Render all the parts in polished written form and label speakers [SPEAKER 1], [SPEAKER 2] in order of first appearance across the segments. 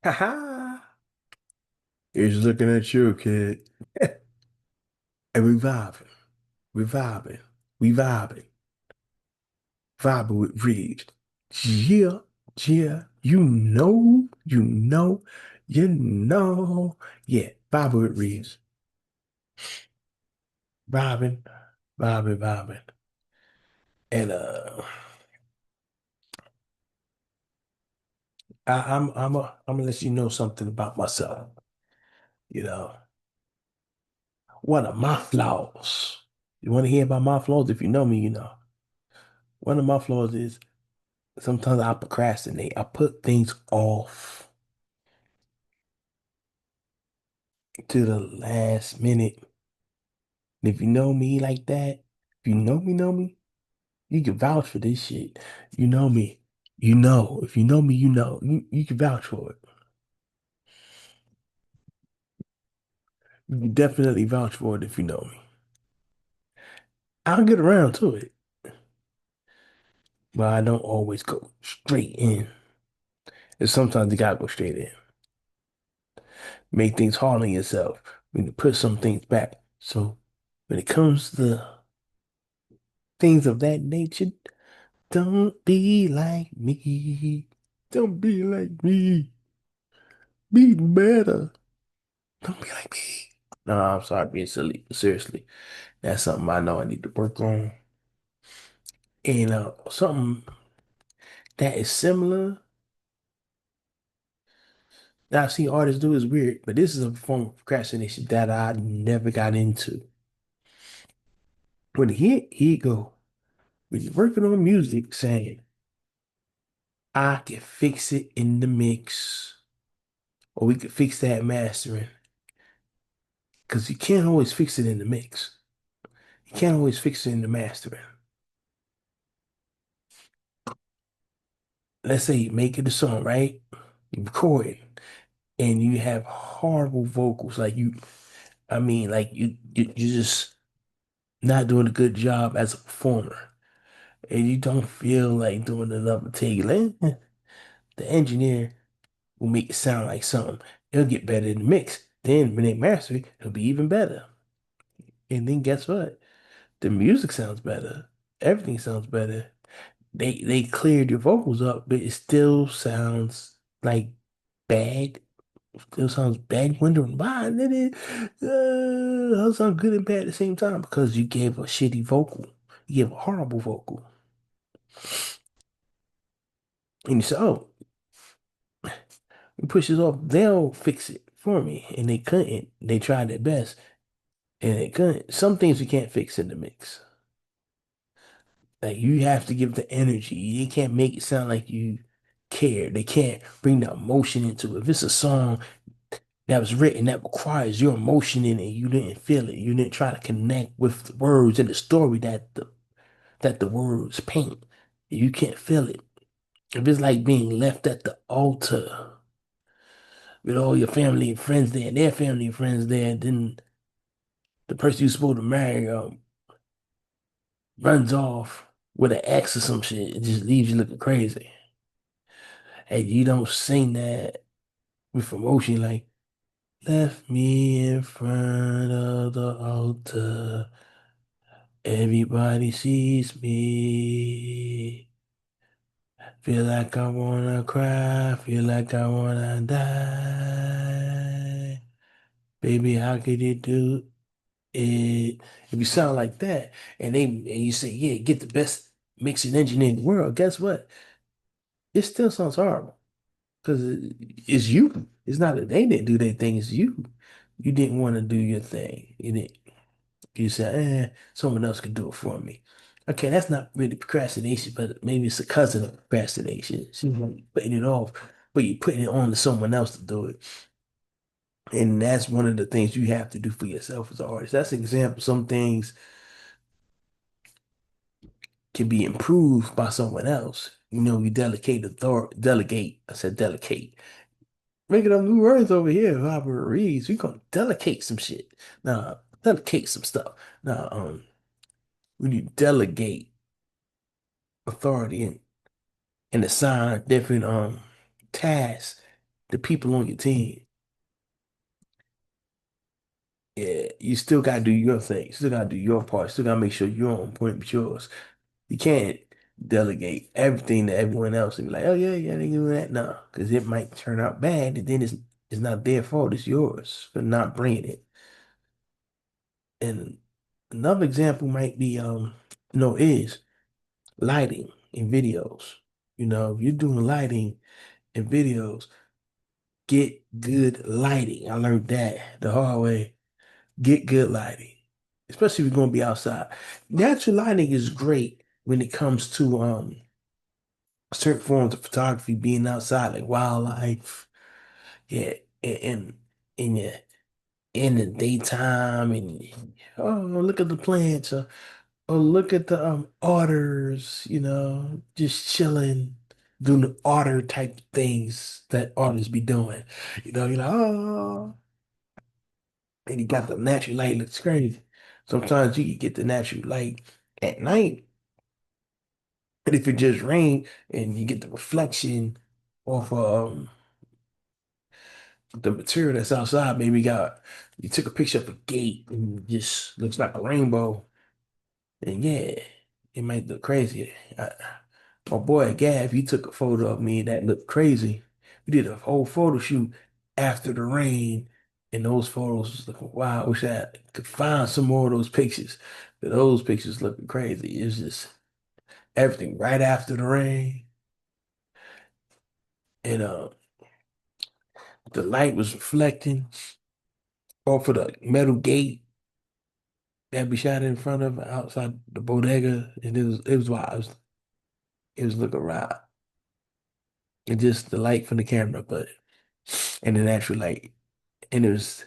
[SPEAKER 1] Ha ha. He's looking at you, kid. And we vibing. We vibing. We vibing. Vibing with Reeves. Yeah, yeah. You know. Yeah, vibing with Reeves. Vibing, vibing. And I'm gonna let you know something about myself. You know, one of my flaws. You want to hear about my flaws? If you know me, you know. One of my flaws is sometimes I procrastinate. I put things off to the last minute. And if you know me like that, if you know me, you can vouch for this shit. You know me. You know. If you know me, you know. You can vouch for it. You can definitely vouch for it if you know me. I'll get around to it, but I don't always go straight in. And sometimes you gotta go straight in. Make things hard on yourself. We need to put some things back. So when it comes to things of that nature, don't be like me. Don't be like me. Be better. Don't be like me. No, I'm sorry being silly. Seriously, that's something I know I need to work on. And something that is similar that I see artists do is weird, but this is a form of procrastination that I never got into. When here you go, when you're working on music, saying I can fix it in the mix, or we could fix that mastering, because you can't always fix it in the mix. You can't always fix it in the mastering. Let's say you make it a song, right? You record it, and you have horrible vocals, like you're just not doing a good job as a performer, and you don't feel like doing another take. Like, the engineer will make it sound like something. It'll get better in the mix. Then when they master it, it'll be even better. And then guess what? The music sounds better. Everything sounds better. They cleared your vocals up, but it still sounds like bad. Still sounds bad. Wondering why did it sound good and bad at the same time? Because you gave a shitty vocal. You gave a horrible vocal. And you say, oh, we push this off. They'll fix it for me. And they couldn't. They tried their best. And they couldn't. Some things you can't fix in the mix. Like you have to give the energy. They can't make it sound like you care. They can't bring the emotion into it. If it's a song that was written that requires your emotion in it, you didn't feel it. You didn't try to connect with the words and the story that the words paint. You can't feel it. If it's like being left at the altar with all your family and friends there, and their family and friends there, and then the person you're supposed to marry runs off with an ex or some shit, it just leaves you looking crazy. And you don't sing that with emotion like left me in front of the altar. Everybody sees me. Feel like I wanna cry, feel like I wanna die. Baby, how could you do it? If you sound like that and you say, yeah, get the best mixing engineer in the world, guess what? It still sounds horrible. Because it's you. It's not that they didn't do their thing, it's you. You didn't want to do your thing. You didn't. You said, someone else could do it for me. Okay, that's not really procrastination, but maybe it's a cousin of procrastination. She's like putting it off, but you're putting it on to someone else to do it. And that's one of the things you have to do for yourself as an artist. That's an example. Some things can be improved by someone else. You delegate. I said delegate. Making up new words over here, Robert Reeves. We gonna delegate some shit. Nah, delegate some stuff. Nah, when you delegate authority and assign different tasks, the people on your team. Yeah, you still gotta do your thing. You still gotta do your part. Still gotta make sure you're on point with yours. You can't delegate everything to everyone else and be like, oh yeah, yeah, they do that. No, because it might turn out bad, and then it's not their fault. It's yours for not bringing it. And another example might be, is lighting in videos. If you're doing lighting in videos, get good lighting. I learned that the hard way. Get good lighting, especially if you're going to be outside. Natural lighting is great when it comes to certain forms of photography, being outside, like wildlife, yeah, and in the in the daytime, and oh, look at the plants, or look at the otters, just chilling, doing the otter type things that otters be doing. You're like, oh, and you got the natural light, looks crazy. Sometimes you can get the natural light at night, and if it just rain and you get the reflection off the material that's outside, maybe you took a picture of a gate and it just looks like a rainbow. And yeah, it might look crazy. My boy Gav, he took a photo of me that looked crazy. We did a whole photo shoot after the rain, and those photos was looking wow. I wish I could find some more of those pictures. But those pictures looking crazy. It's just everything right after the rain, and the light was reflecting off of the metal gate that we shot in front of outside the bodega, and it was wild. It was looking right. And just the light from the camera, but and the natural light. And it was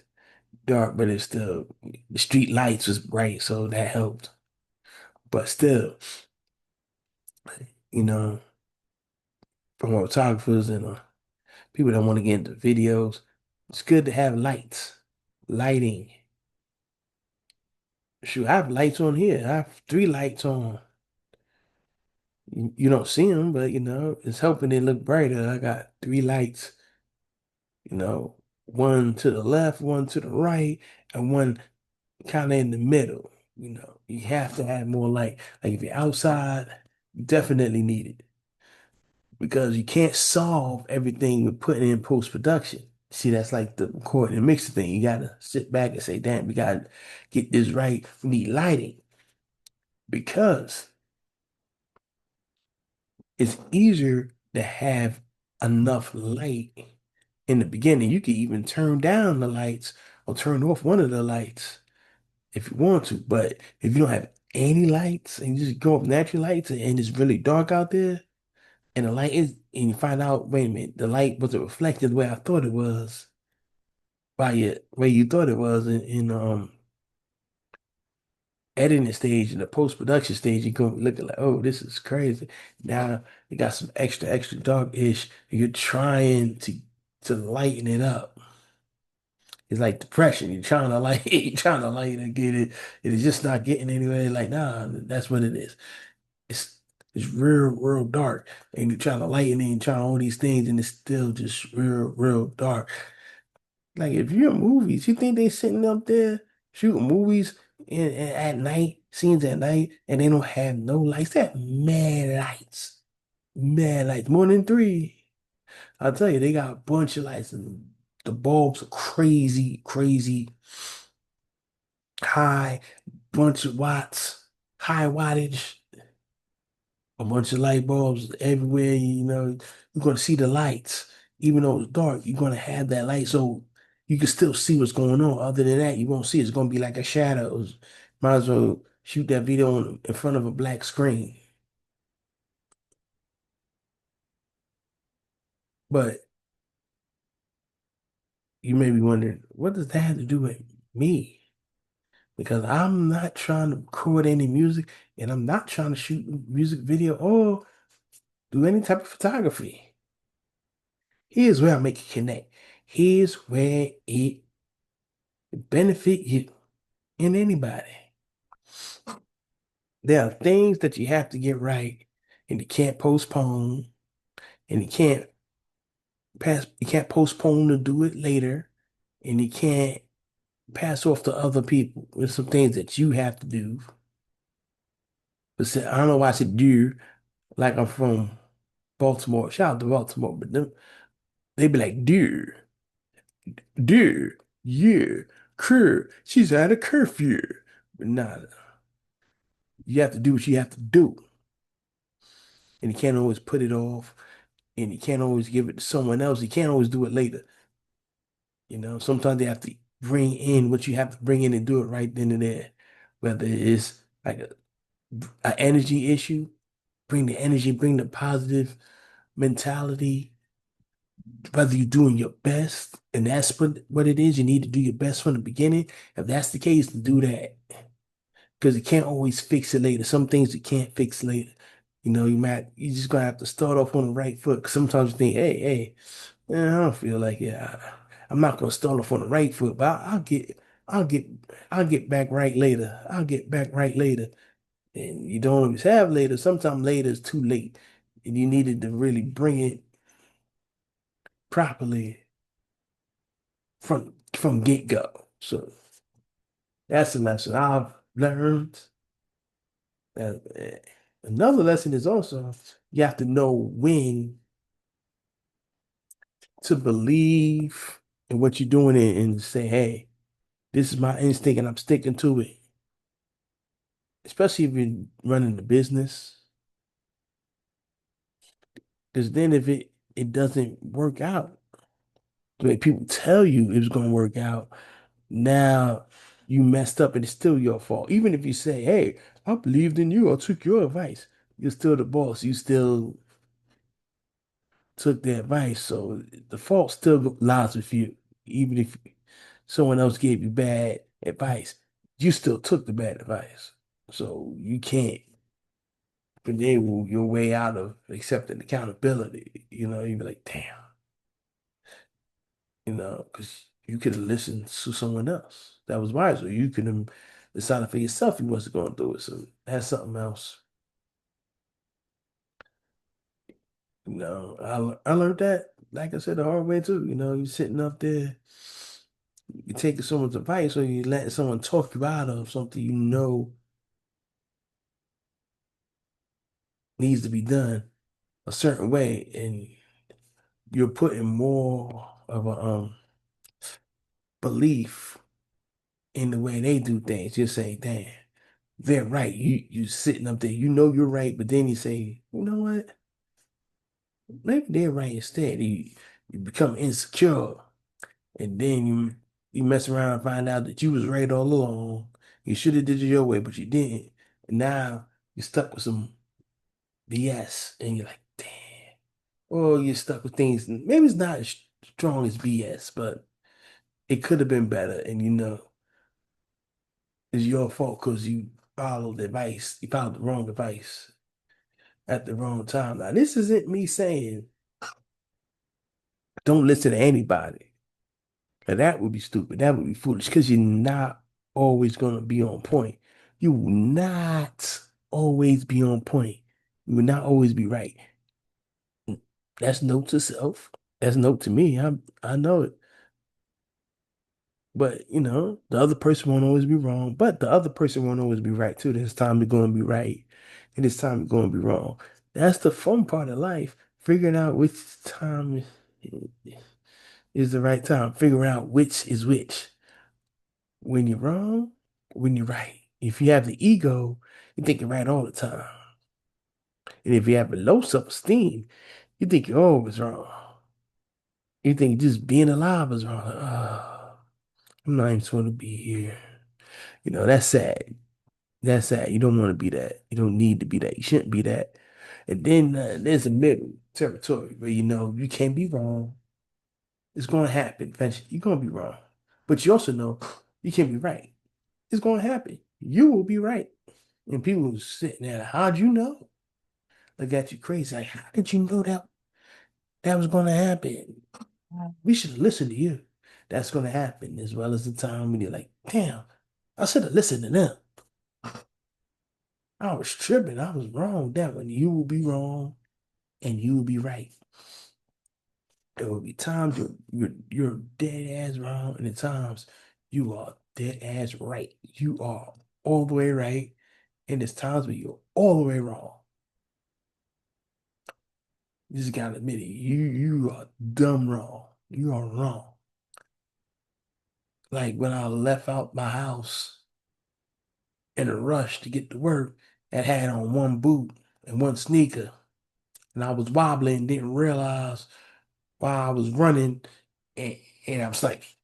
[SPEAKER 1] dark, but it's still the street lights was bright, so that helped. But still, you know, from photographers and people that want to get into videos, it's good to have lighting. Shoot, I have lights on here. I have three lights on. You don't see them, but it's helping it look brighter. I got three lights, you know, one to the left, one to the right, and one kind of in the middle. You have to have more light. Like if you're outside, you definitely need it because you can't solve everything with putting in post-production. See, that's like the recording and mixing thing. You gotta sit back and say, damn, we gotta get this right. We need lighting because it's easier to have enough light in the beginning. You can even turn down the lights or turn off one of the lights if you want to. But if you don't have any lights and you just go up natural lights and it's really dark out there and the light is, and you find out, wait a minute, the light wasn't reflected the way I thought it was by it, way you thought it was in editing stage and the post-production stage, you go looking like, oh, this is crazy. Now you got some extra dark-ish, and you're trying to lighten it up. It's like depression. You're trying to like you're trying to light and get it. It's just not getting anywhere. Like, nah, that's what it is. It's it's real dark. And you're trying to lighten it and trying all these things, and it's still just real dark. Like if you're in movies, you think they sitting up there shooting movies at night, scenes at night, and they don't have no lights. They have mad lights. Mad lights. More than three. I'll tell you, they got a bunch of lights and the bulbs are crazy high, bunch of watts, high wattage, a bunch of light bulbs everywhere. You're gonna see the lights. Even though it's dark, you're gonna have that light so you can still see what's going on. Other than that, you won't see. It's gonna be like a shadows. Might as well shoot that video in front of a black screen. But you may be wondering, what does that have to do with me? Because I'm not trying to record any music and I'm not trying to shoot a music video or do any type of photography. Here's where I make it connect. Here's where it benefit you and anybody. There are things that you have to get right and you can't postpone and you can't you can't postpone to do it later, and you can't pass off to other people. There's some things that you have to do. But I don't know why I said do, like I'm from Baltimore. Shout out to Baltimore, but they be like, dear, yeah, she's at a curfew. But nah, you have to do what you have to do. And you can't always put it off, and you can't always give it to someone else. You can't always do it later. Sometimes they have to bring in what you have to bring in and do it right then and there. Whether it's like an energy issue, bring the energy, bring the positive mentality, whether you're doing your best, and that's what it is. You need to do your best from the beginning. If that's the case, do that. Because you can't always fix it later. Some things you can't fix later. You just gonna have to start off on the right foot. 'Cause sometimes you think, hey, I don't feel like it. I'm not gonna start off on the right foot, but I'll get, I'll get back right later. I'll get back right later. And you don't always have later. Sometimes later is too late, and you needed to really bring it properly from get go. So that's a lesson I've learned. Another lesson is also you have to know when to believe in what you're doing and say, hey, this is my instinct and I'm sticking to it. Especially if you're running the business. Because then if it doesn't work out, the way people tell you it's gonna work out, now you messed up and it's still your fault. Even if you say, hey, I believed in you, I took your advice, you're still the boss. You still took the advice. So the fault still lies with you. Even if someone else gave you bad advice, you still took the bad advice. So you can't enable your way out of accepting accountability. You'd be like, damn, because you could have listened to someone else that was wiser. You could have decided for yourself you wasn't going through it. So that's something else. I learned that, like I said, the hard way too. You're sitting up there, you're taking someone's advice, or you're letting someone talk you out of something needs to be done a certain way, and you're putting more of a belief in the way they do things. You say, damn, they're right. You sitting up there, you're right, but then you say, you know what? Maybe they're right instead. You become insecure, and then you mess around and find out that you was right all along. You should have did it your way, but you didn't. And now you're stuck with some BS, and you're like, damn. Or you're stuck with things. Maybe it's not as strong as BS, but it could have been better. And it's your fault because you followed the advice. You followed the wrong advice at the wrong time. Now, this isn't me saying don't listen to anybody. Now, that would be stupid. That would be foolish because you're not always going to be on point. You will not always be on point. You will not always be right. That's note to self. That's note to me. I know it. But the other person won't always be wrong. But the other person won't always be right too. There's time you're going to be right, and there's time you're going to be wrong. That's the fun part of life. Figuring out which time is the right time. Figuring out which is which. When you're wrong, when you're right. If you have the ego, you think you're right all the time. And if you have a low self-esteem, you think you're always wrong. You think just being alive is wrong. Oh, I'm not even supposed to be here. That's sad. That's sad. You don't want to be that. You don't need to be that. You shouldn't be that. And then there's a middle territory where you can't be wrong. It's going to happen eventually. You're going to be wrong. But you also know you can't be right. It's going to happen. You will be right. And people are sitting there, how'd you know? Look at you crazy. Like, how did you know that was going to happen? We should listen to you. That's going to happen as well as the time when you're like, damn, I should have listened to them. I was tripping. I was wrong. That one, you will be wrong and you will be right. There will be times you're dead ass wrong, and at times you are dead ass right. You are all the way right, and there's times where you're all the way wrong. You just gotta admit it. You are dumb wrong. You are wrong. Like when I left out my house in a rush to get to work and had on one boot and one sneaker, and I was wobbling, didn't realize while I was running, and, and I was like,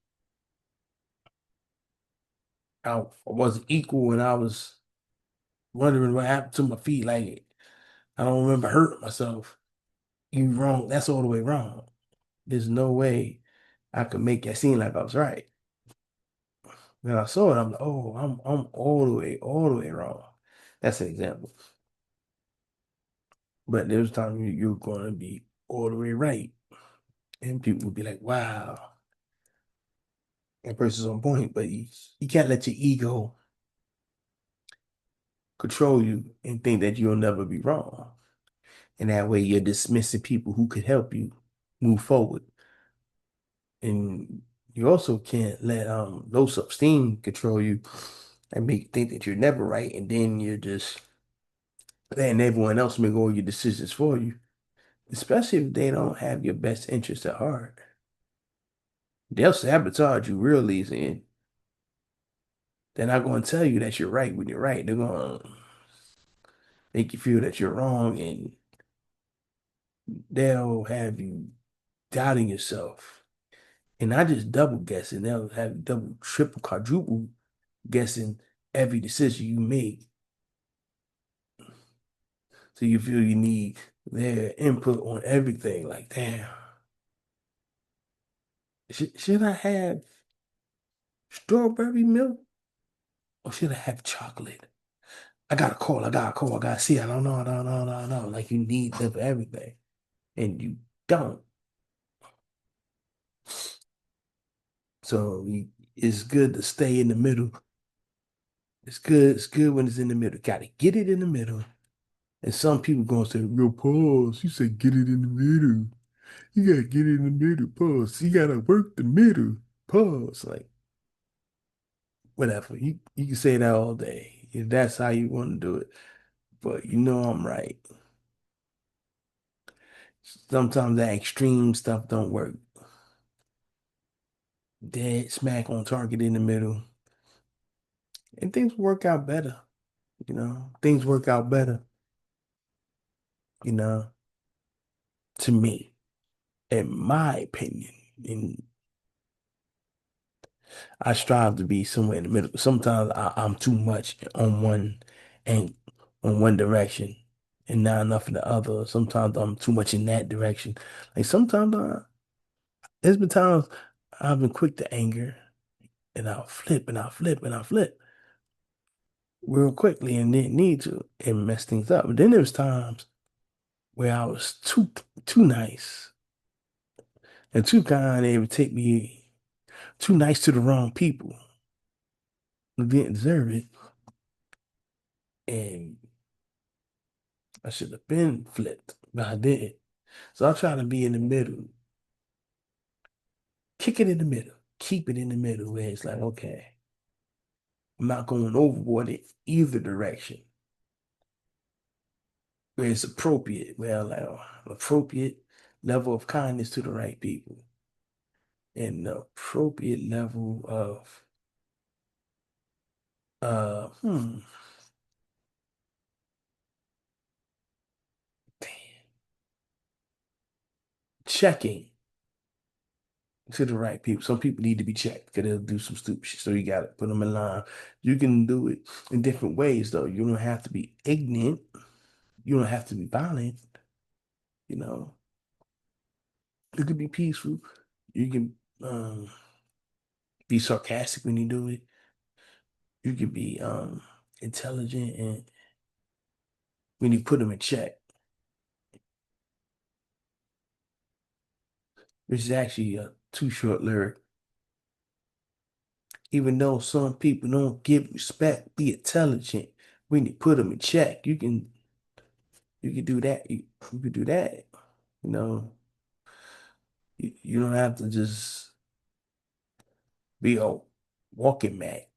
[SPEAKER 1] I wasn't equal, and I was wondering what happened to my feet. Like I don't remember hurting myself. You wrong. That's all the way wrong. There's no way I could make that seem like I was right. When I saw it, I'm like, oh, I'm all the way wrong. That's an example. But there's times you're gonna be all the way right. And people will be like, wow, that person's on point. But you can't let your ego control you and think that you'll never be wrong. And that way you're dismissing people who could help you move forward. And you also can't let low self-esteem control you and make you think that you're never right. And then you're just letting everyone else make all your decisions for you, especially if they don't have your best interest at heart. They'll sabotage you real easy, and they're not going to tell you that you're right when you're right. They're going to make you feel that you're wrong, and they'll have you doubting yourself. And not just double guessing, they'll have you double, triple, quadruple guessing every decision you make. So you feel you need their input on everything. Like, damn, should I have strawberry milk or should I have chocolate? I gotta see. I don't know, I don't know. Like you need them for everything. And you don't. So it's good to stay in the middle. It's good when it's in the middle. Gotta get it in the middle. And some people gonna say, yo, pause. You said get it in the middle. You gotta get it in the middle. Pause. You gotta work the middle. Pause. Like whatever. You can say that all day if that's how you want to do it. But you know I'm right. Sometimes that extreme stuff don't work. Dead smack on target in the middle. And things work out better. Things work out better, you know, to me, in my opinion. And I strive to be somewhere in the middle. Sometimes I'm too much and on one direction and not enough in the other. Sometimes I'm too much in that direction. Like sometimes there's been times I've been quick to anger and I'll flip and I'll flip and I'll flip real quickly and didn't need to and mess things up. But then there's times where I was too nice and too kind. It would take me too nice to the wrong people who didn't deserve it. And I should have been flipped, but I didn't. So I try to be in the middle, kick it in the middle, keep it in the middle where it's like, okay, I'm not going overboard in either direction. Where it's appropriate, well, like appropriate level of kindness to the right people and the appropriate level of uh hmm, checking to the right people. Some people need to be checked because they'll do some stupid shit. So you got to put them in line. You can do it in different ways, though. You don't have to be ignorant. You don't have to be violent. You know, you can be peaceful. You can be sarcastic when you do it. You can be intelligent and when you put them in check, which is actually a too short lyric. Even though some people don't give respect, be intelligent when you put them in check. You can do that. You can do that. You know, You don't have to just be a walking mat.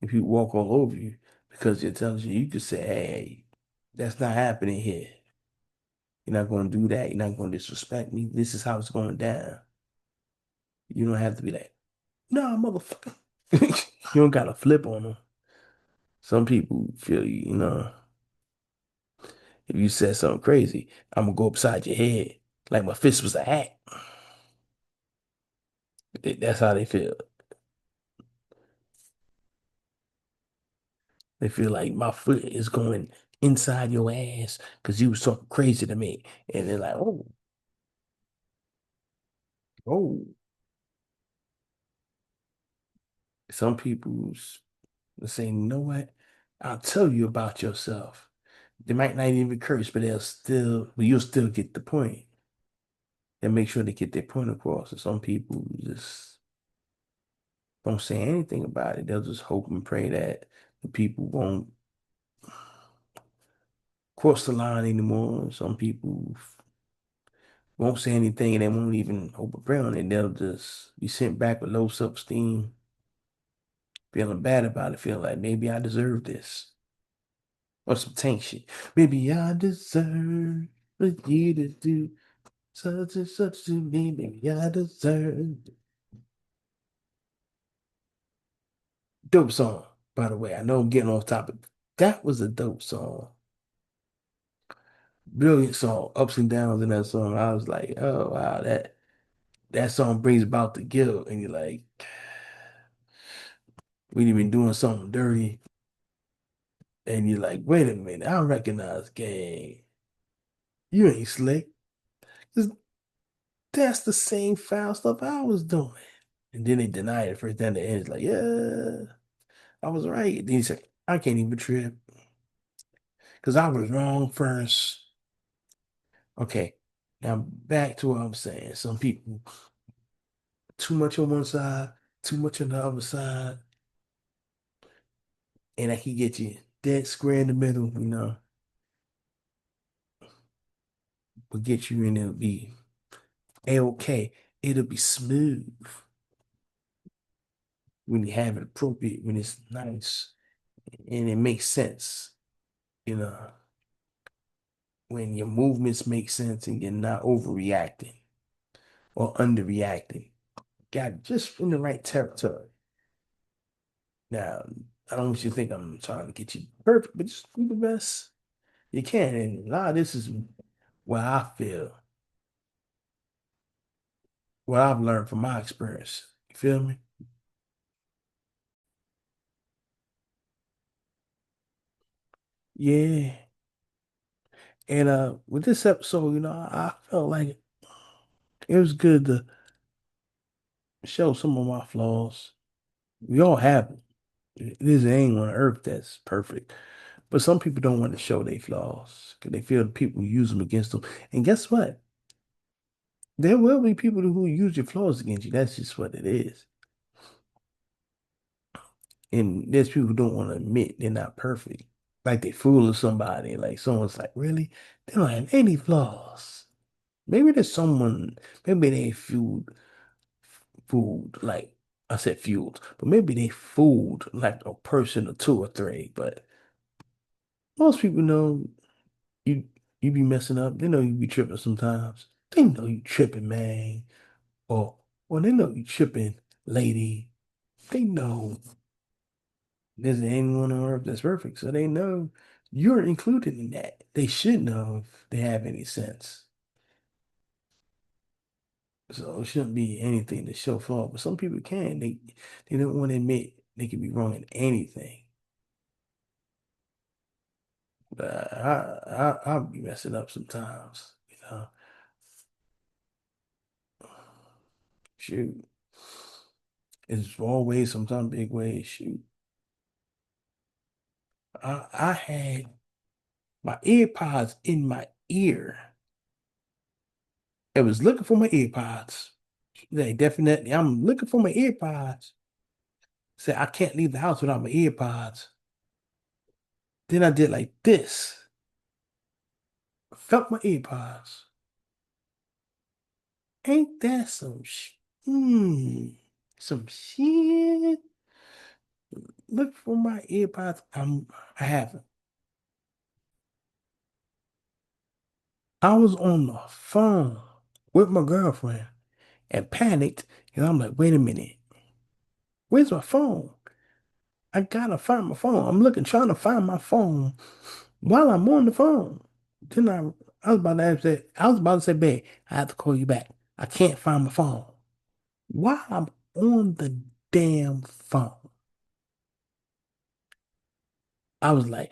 [SPEAKER 1] If you walk all over you because you're telling you could say, hey, that's not happening here. You're not going to do that. You're not going to disrespect me. This is how it's going down. You don't have to be like, no, motherfucker. You don't got to flip on them. Some people feel if you said something crazy, I'm going to go upside your head like my fist was a hat. That's how they feel. They feel like my foot is going inside your ass because you was talking crazy to me. And they're like, oh, oh. Some people say, you know what? I'll tell you about yourself. They might not even curse, but but you'll still get the point. And make sure they get their point across. And some people just don't say anything about it. They'll just hope and pray that the people won't cross the line anymore. Some people won't say anything and they won't even hope and pray on it. They'll just be sent back with low self-esteem, feeling bad about it, feeling like maybe I deserve this. Or some tank shit. Maybe I deserve for you to do such and such to me. Maybe I deserve. Dope song, by the way. I know I'm getting off topic. That was a dope song. Brilliant song. Ups and downs in that song. I was like, oh wow, that song brings about the guilt. And you're like, we've been doing something dirty. And you're like, wait a minute, I recognize gang. You ain't slick. 'Cause that's the same foul stuff I was doing. And then they deny it first. Then the end is like, yeah, I was right. Then he said, I can't even trip because I was wrong first. Okay, now back to what I'm saying. Some people too much on one side, too much on the other side, and I can get you dead square in the middle. Will get you and it'll be a-okay. It'll be smooth when you have it appropriate, when it's nice and it makes sense. You know, when your movements make sense and you're not overreacting or underreacting. Got it just in the right territory. Now, I don't want you to think I'm trying to get you perfect, but just do the best you can. And a lot of this is what I feel, what I've learned from my experience. You feel me? Yeah. And with this episode, I felt like it was good to show some of my flaws. We all have them. There's anyone on earth that's perfect. But some people don't want to show their flaws because they feel people use them against them. And guess what? There will be people who use your flaws against you. That's just what it is. And there's people who don't want to admit they're not perfect. Like they fooling somebody. Like someone's like, really? They don't have any flaws. Maybe there's someone, maybe they fooled, like I said fueled, but maybe they fooled like a person or two or three. But most people know you you be messing up. They know you be tripping sometimes. They know you tripping, man. Or they know you tripping, lady. They know there's anyone on earth that's perfect. So they know you're included in that. They should know if they have any sense. So it shouldn't be anything to show flaw. But some people can. They don't want to admit they can be wrong in anything. But I'll be messing up sometimes. Shoot. It's small ways, sometimes big ways. Shoot. I had my earpods in my ear. I was looking for my earpods. They definitely, I'm looking for my earpods. Said I can't leave the house without my earpods. Then I did like this. Felt my earpods. Ain't that some shit? Look for my earpods. I haven't. I was on the phone with my girlfriend and panicked, and I'm like, wait a minute, where's my phone? I gotta find my phone. I'm looking, trying to find my phone while I'm on the phone. Then I was about to say, babe, I have to call you back. I can't find my phone. While I'm on the damn phone, I was like,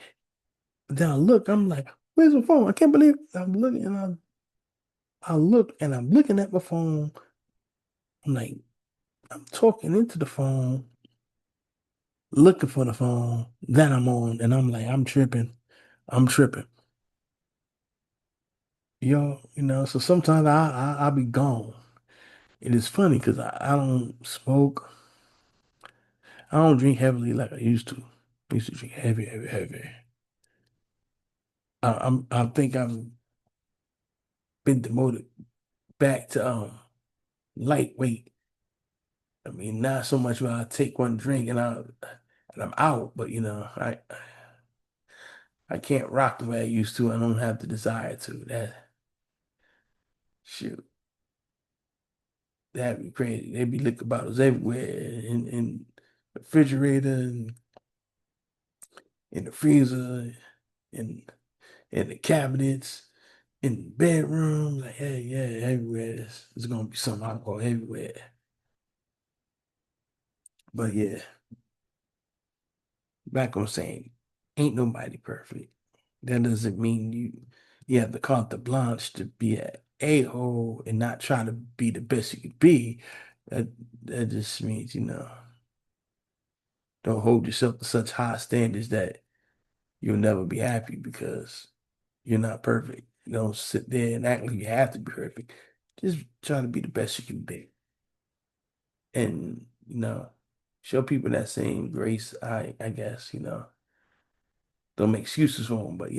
[SPEAKER 1] then I look, I'm like, where's my phone? I can't believe I'm looking and I look and I'm looking at my phone. I'm like, I'm talking into the phone, looking for the phone that I'm on, and I'm like, I'm tripping. I'm tripping. So sometimes I'll be gone. It is funny because I don't smoke. I don't drink heavily like I used to. I used to drink heavy, heavy, heavy. I think I've been demoted back to lightweight. I mean, not so much where I take one drink and I'm out, but I can't rock the way I used to. I don't have the desire to. Shoot, that'd be crazy. There'd be liquor bottles everywhere in the refrigerator and in the freezer and in the cabinets, in the bedroom. Like, hey, yeah, everywhere. There's gonna be some alcohol everywhere. But yeah, back on saying, ain't nobody perfect. That doesn't mean you have the carte blanche to be a a-hole and not try to be the best you could be. That that just means, don't hold yourself to such high standards that you'll never be happy because you're not perfect. You don't sit there and act like you have to be perfect. Just try to be the best you can be. And, show people that same grace, I guess, don't make excuses for them, but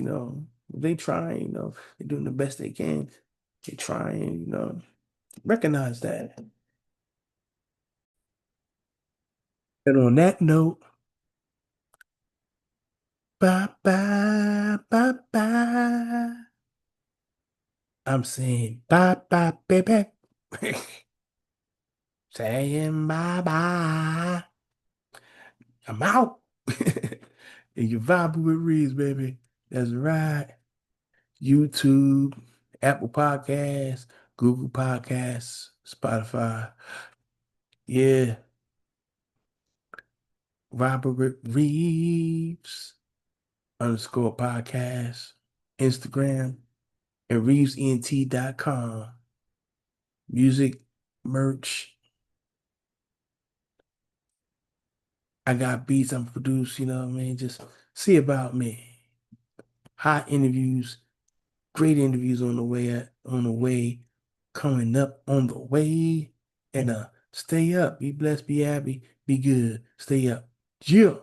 [SPEAKER 1] they try, they're doing the best they can. They try and, recognize that. And on that note, bye bye, bye bye. I'm saying bye bye, baby. Saying bye bye. I'm out. And you vibe with Reeves, baby. That's right. YouTube, Apple Podcasts, Google Podcasts, Spotify. Yeah, Robert Reeves underscore podcast, Instagram, and ReevesENT.com. Music, merch. I got beats I'm produced, you know what I mean? Just see about me. Hot interviews, great interviews on the way, coming up on the way. And stay up, be blessed, be happy, be good, stay up. Yeah.